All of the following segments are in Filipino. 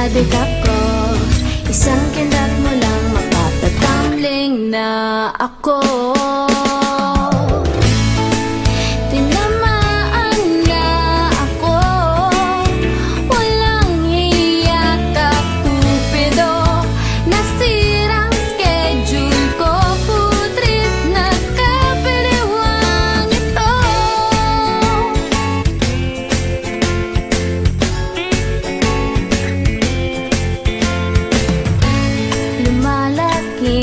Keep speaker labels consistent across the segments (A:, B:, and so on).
A: adik ako. Isang kindat mo lang mapapatangling na ako. Tinamaan na ako, walang hiya ka Cupido. Nasirang schedule ko, putris na kapaliwang ito. Lumalaki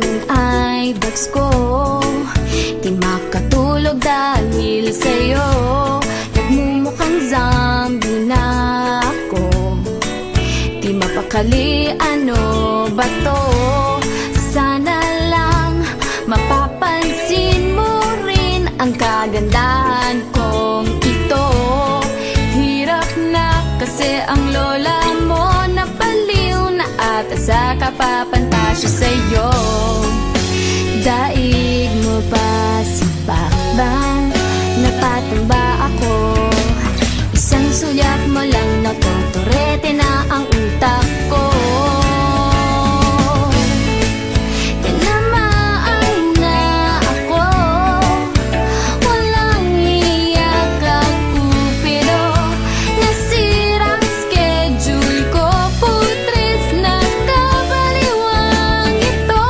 A: ng eyebags ko, di makatulog dahil sa'yo. Nagmumukhang zombie na ako, di mapakali, ano ba to? Sana lang mapapansin mo rin ang kagandahan kong ito. Hirap na kasi ang lola mo, napaliw na ata sa kapapantasya sa'yo. Daig mo ba si Bakbang? Napatang ba ako? Isang sulyap mo lang, natotorete na ang utak ko. Tinamaan na ako, walang hiya ka Cupido. Nasirang schedule ko, putris na kabaliwang ito.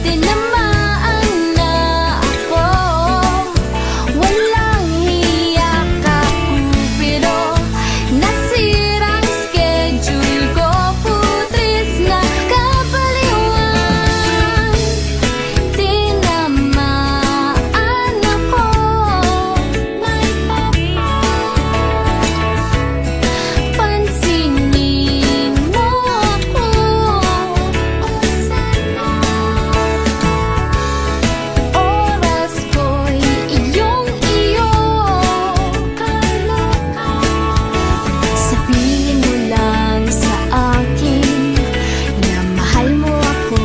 A: Tinamaan na ako, walang hiya ka Cupido. Nasirang schedule ko, putris na kabaliwang. Tinamaan ako, pansinin mo ako. Oras ko'y iyong-iyo. Sabihin mo lang sa akin na mahal mo ako,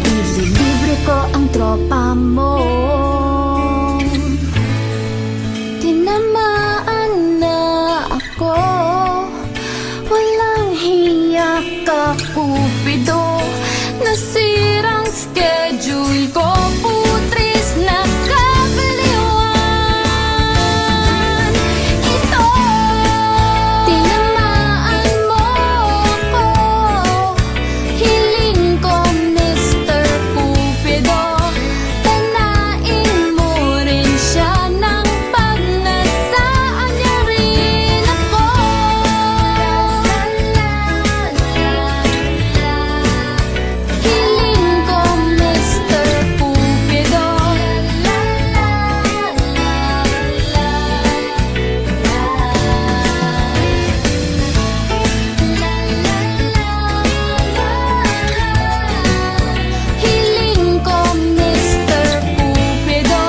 A: ililibre ko ang tropa mo. Tinamaan na ako, walang hiya ka Cupido. Nasirang schedule ko, putris na kabaliwan ito. Tinamaan mo ako, hiling ko Mr. Cupido. Tanain mo rin siya nang pag nasaan niya rin ako. Hiling ko Mr. Cupido. Hiling ko Mr. Cupido.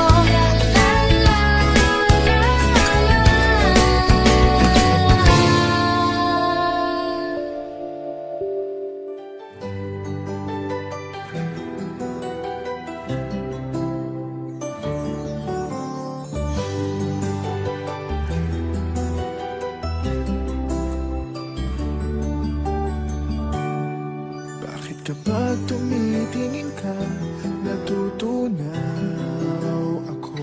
B: Bakit kapag tumitingin ka, natutunaw ako?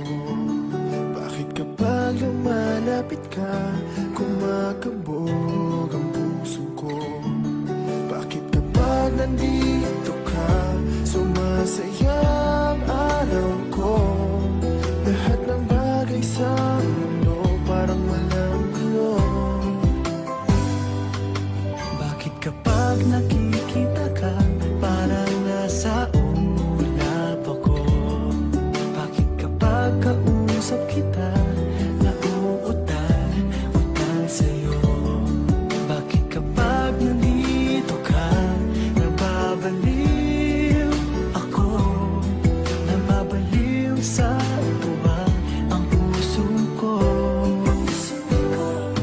B: Bakit kapag lumalapit ka, kumakabog ang puso ko? Bakit kapag nandito ka, sumasaya ang araw ko? Lahat ng bagay sa mundo parang walang gulo. Bakit kapag nakikita ka, parang nasa ulap ako? Bakit kapag kausap kita, nauutal-utal sa'yo? Bakit kapag nandito ka, nababaliw ako? Nababaliw sa tuwa ang puso ko.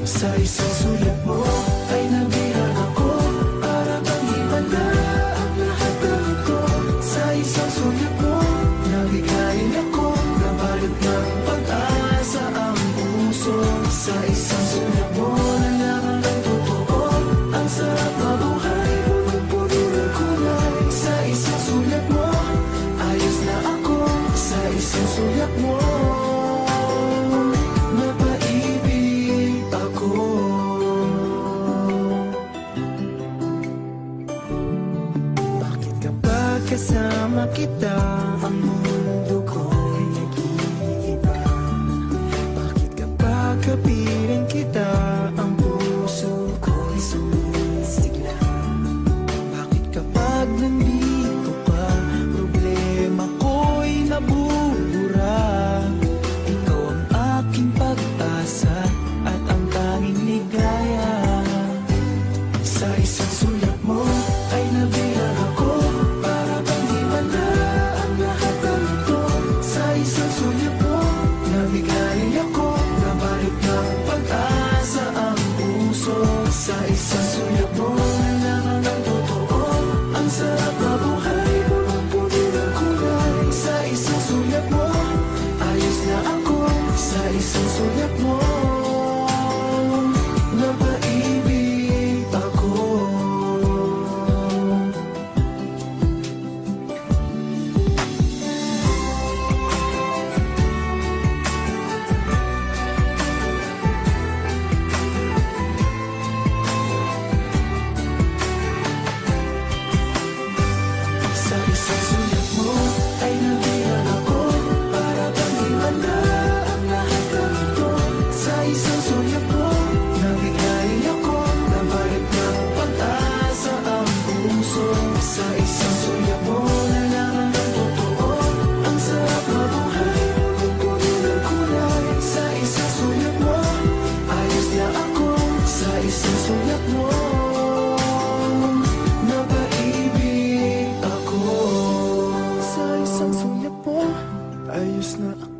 B: Sa isang sulat mo ay nabihan ako, para bang kasama kita, ang mundo ko'y nag-iiba. Bakit kapag kapiling kita, ang puso ko'y sumisigla? Bakit kapag nandito ka, problema ko'y nabubura? Ikaw ang aking pag-asa at ang tanging ligaya. Sa isang sulat mo ay nabilang ako, para bang himanda ang lahat ng ito. Sa isang sulat mo, nabigay ako, nabalik ng pag-asa ang puso. Sa isang sulat mo, nalaman ng totoo, ang sarap na buhay, walang puti ng kulay. Sa isang sulat mo, ayos na ako. Sa isang sulat mo, napaibig ako. Sa isang sulat mo ay nabilang ako, para bang himanda ang lahat ng ito. Sa isang sulat mo, nabigay ako, nabalik ng pag-asa ang puso. Sa isang sulat mo, nalaman ng totoo, ang sarap na buhay, walang puti ng kulay. Sa isang sulat mo, ayos na ako. Sa isang sulat mo, napaibig ako. Sa isang sulat mo, ayos na ako.